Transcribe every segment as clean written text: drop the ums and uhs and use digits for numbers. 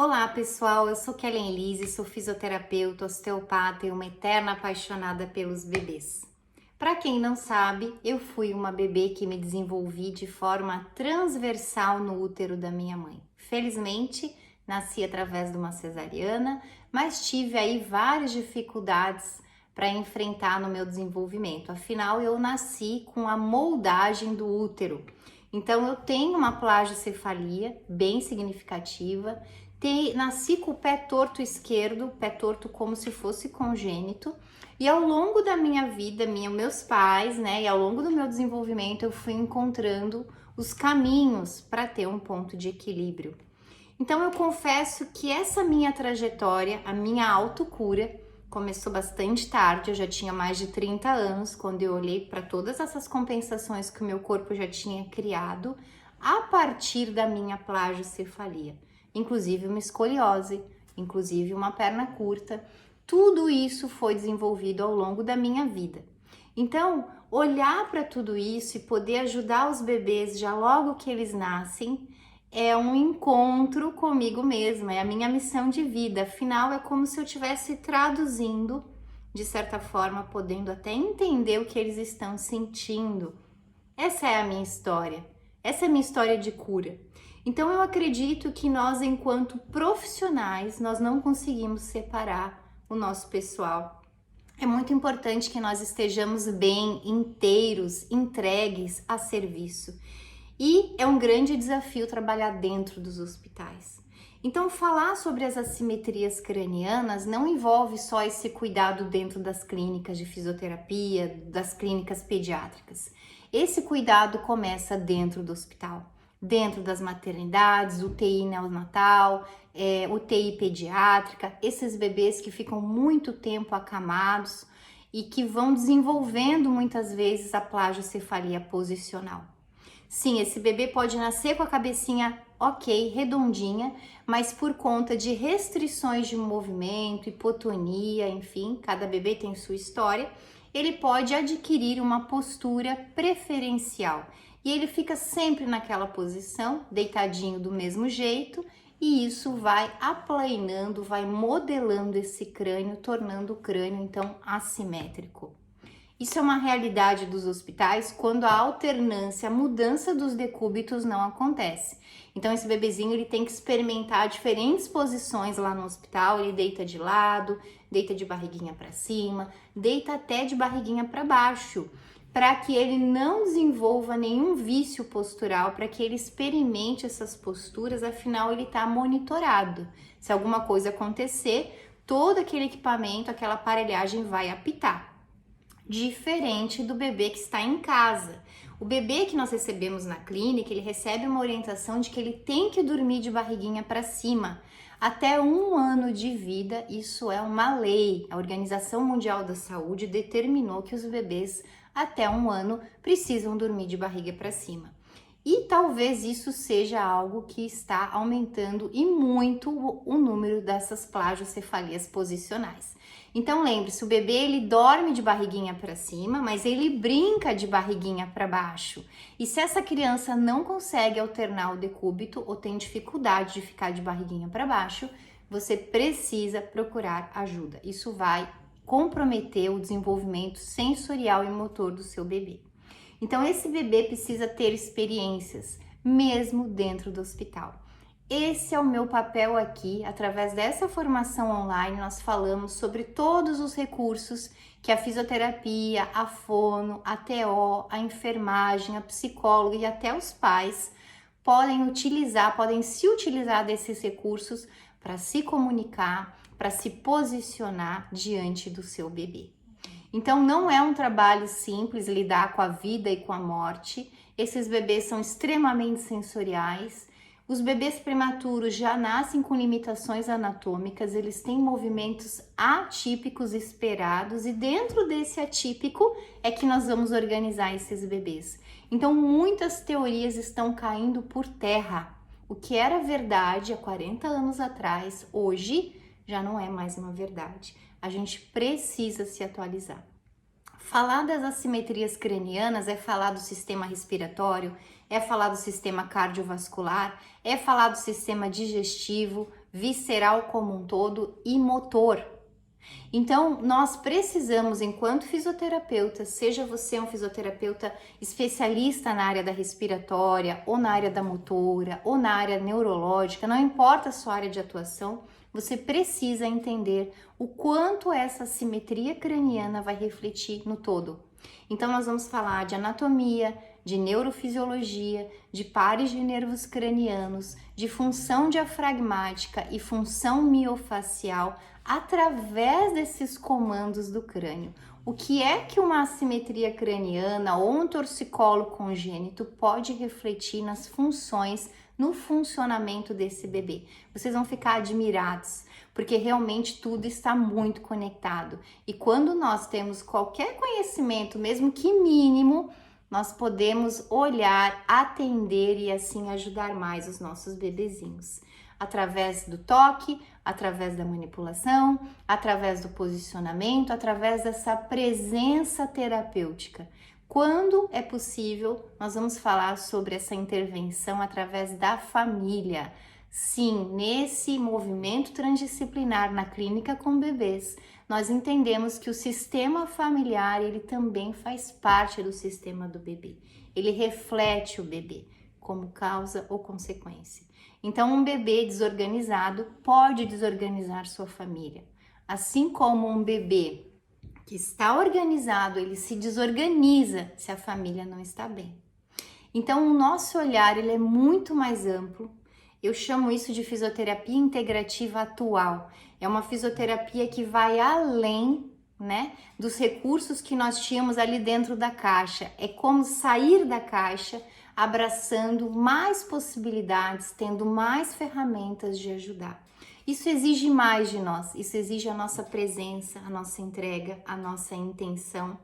Olá pessoal, eu sou Kellen Lise, sou fisioterapeuta, osteopata e uma eterna apaixonada pelos bebês. Para quem não sabe, eu fui uma bebê que me desenvolvi de forma transversal no útero da minha mãe. Felizmente, nasci através de uma cesariana, mas tive aí várias dificuldades para enfrentar no meu desenvolvimento. Afinal, eu nasci com a moldagem do útero. Então, eu tenho uma plagiocefalia bem significativa. Nasci com o pé torto esquerdo, pé torto como se fosse congênito, e ao longo da minha vida, meus pais, né, e ao longo do meu desenvolvimento, eu fui encontrando os caminhos para ter um ponto de equilíbrio. Então eu confesso que essa minha trajetória, a minha autocura, começou bastante tarde. Eu já tinha mais de 30 anos quando eu olhei para todas essas compensações que o meu corpo já tinha criado a partir da minha plagiocefalia, inclusive uma escoliose, inclusive uma perna curta. Tudo isso foi desenvolvido ao longo da minha vida. Então, olhar para tudo isso e poder ajudar os bebês já logo que eles nascem é um encontro comigo mesma, é a minha missão de vida. Afinal, é como se eu estivesse traduzindo, de certa forma, podendo até entender o que eles estão sentindo. Essa é a minha história. Essa é a minha história de cura. Então eu acredito que nós, enquanto profissionais, nós não conseguimos separar o nosso pessoal. É muito importante que nós estejamos bem, inteiros, entregues a serviço. E é um grande desafio trabalhar dentro dos hospitais. Então, falar sobre as assimetrias cranianas não envolve só esse cuidado dentro das clínicas de fisioterapia, das clínicas pediátricas. Esse cuidado começa dentro do hospital, dentro das maternidades, UTI neonatal, UTI pediátrica, esses bebês que ficam muito tempo acamados e que vão desenvolvendo muitas vezes a plagiocefalia posicional. Sim, esse bebê pode nascer com a cabecinha ok, redondinha, mas por conta de restrições de movimento, hipotonia, enfim, cada bebê tem sua história, ele pode adquirir uma postura preferencial e ele fica sempre naquela posição, deitadinho do mesmo jeito, e isso vai aplanando, vai modelando esse crânio, tornando o crânio então assimétrico. Isso é uma realidade dos hospitais quando a alternância, a mudança dos decúbitos não acontece. Então esse bebezinho ele tem que experimentar diferentes posições lá no hospital. Ele deita de lado, deita de barriguinha para cima, deita até de barriguinha para baixo, para que ele não desenvolva nenhum vício postural, para que ele experimente essas posturas. Afinal, ele está monitorado. Se alguma coisa acontecer, todo aquele equipamento, aquela aparelhagem vai apitar. Diferente do bebê que está em casa. O bebê que nós recebemos na clínica, ele recebe uma orientação de que ele tem que dormir de barriguinha para cima. Até 1 ano de vida, isso é uma lei. A Organização Mundial da Saúde determinou que os bebês até 1 ano precisam dormir de barriga para cima. E talvez isso seja algo que está aumentando e muito o número dessas plagiocefalias posicionais. Então lembre-se, o bebê ele dorme de barriguinha para cima, mas ele brinca de barriguinha para baixo. E se essa criança não consegue alternar o decúbito ou tem dificuldade de ficar de barriguinha para baixo, você precisa procurar ajuda. Isso vai comprometer o desenvolvimento sensorial e motor do seu bebê. Então esse bebê precisa ter experiências, mesmo dentro do hospital. Esse é o meu papel aqui. Através dessa formação online, nós falamos sobre todos os recursos que a fisioterapia, a fono, a TO, a enfermagem, a psicóloga e até os pais podem utilizar, podem se utilizar desses recursos para se comunicar, para se posicionar diante do seu bebê. Então não é um trabalho simples lidar com a vida e com a morte. Esses bebês são extremamente sensoriais. Os bebês prematuros já nascem com limitações anatômicas, eles têm movimentos atípicos esperados e dentro desse atípico é que nós vamos organizar esses bebês. Então muitas teorias estão caindo por terra. O que era verdade há 40 anos atrás, hoje já não é mais uma verdade. A gente precisa se atualizar. Falar das assimetrias cranianas é falar do sistema respiratório, é falar do sistema cardiovascular, é falar do sistema digestivo, visceral como um todo e motor. Então, nós precisamos, enquanto fisioterapeuta, seja você um fisioterapeuta especialista na área da respiratória, ou na área da motora, ou na área neurológica, não importa a sua área de atuação, você precisa entender o quanto essa assimetria craniana vai refletir no todo. Então, nós vamos falar de anatomia, de neurofisiologia, de pares de nervos cranianos, de função diafragmática e função miofacial através desses comandos do crânio. O que é que uma assimetria craniana ou um torcicolo congênito pode refletir nas funções, no funcionamento desse bebê? Vocês vão ficar admirados, porque realmente tudo está muito conectado. E quando nós temos qualquer conhecimento, mesmo que mínimo, nós podemos olhar, atender e assim ajudar mais os nossos bebezinhos. Através do toque, através da manipulação, através do posicionamento, através dessa presença terapêutica. Quando é possível, nós vamos falar sobre essa intervenção através da família. Sim, nesse movimento transdisciplinar na clínica com bebês, nós entendemos que o sistema familiar, ele também faz parte do sistema do bebê. Ele reflete o bebê como causa ou consequência. Então, um bebê desorganizado pode desorganizar sua família. Assim como um bebê que está organizado, ele se desorganiza se a família não está bem. Então, o nosso olhar, ele é muito mais amplo. Eu chamo isso de fisioterapia integrativa atual. É uma fisioterapia que vai além, né, dos recursos que nós tínhamos ali dentro da caixa. É como sair da caixa, abraçando mais possibilidades, tendo mais ferramentas de ajudar. Isso exige mais de nós, isso exige a nossa presença, a nossa entrega, a nossa intenção.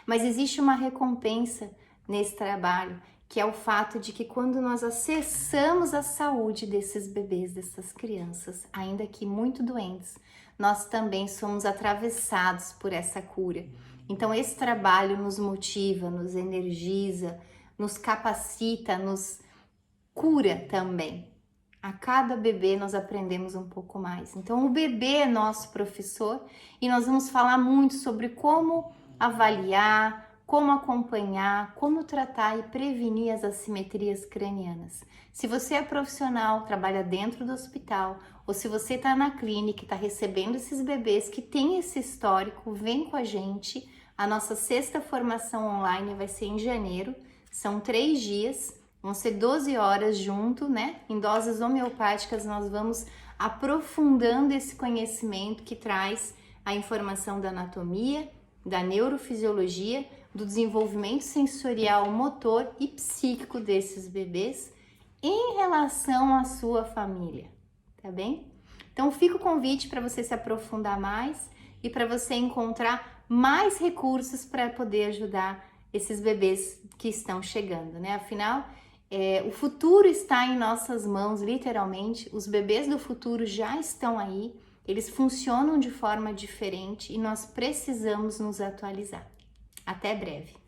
Mas existe uma recompensa nesse trabalho, que é o fato de que quando nós acessamos a saúde desses bebês, dessas crianças, ainda que muito doentes, nós também somos atravessados por essa cura. Então esse trabalho nos motiva, nos energiza, nos capacita, nos cura também. A cada bebê nós aprendemos um pouco mais. Então o bebê é nosso professor e nós vamos falar muito sobre como avaliar, como acompanhar, como tratar e prevenir as assimetrias cranianas. Se você é profissional, trabalha dentro do hospital, ou se você está na clínica e está recebendo esses bebês que têm esse histórico, vem com a gente. A nossa 6ª formação online vai ser em janeiro, são 3 dias, vão ser 12 horas junto, né? Em doses homeopáticas nós vamos aprofundando esse conhecimento que traz a informação da anatomia, da neurofisiologia, do desenvolvimento sensorial, motor e psíquico desses bebês em relação à sua família, tá bem? Então fica o convite para você se aprofundar mais e para você encontrar mais recursos para poder ajudar esses bebês que estão chegando, né? Afinal, o futuro está em nossas mãos, literalmente. Os bebês do futuro já estão aí, eles funcionam de forma diferente e nós precisamos nos atualizar. Até breve!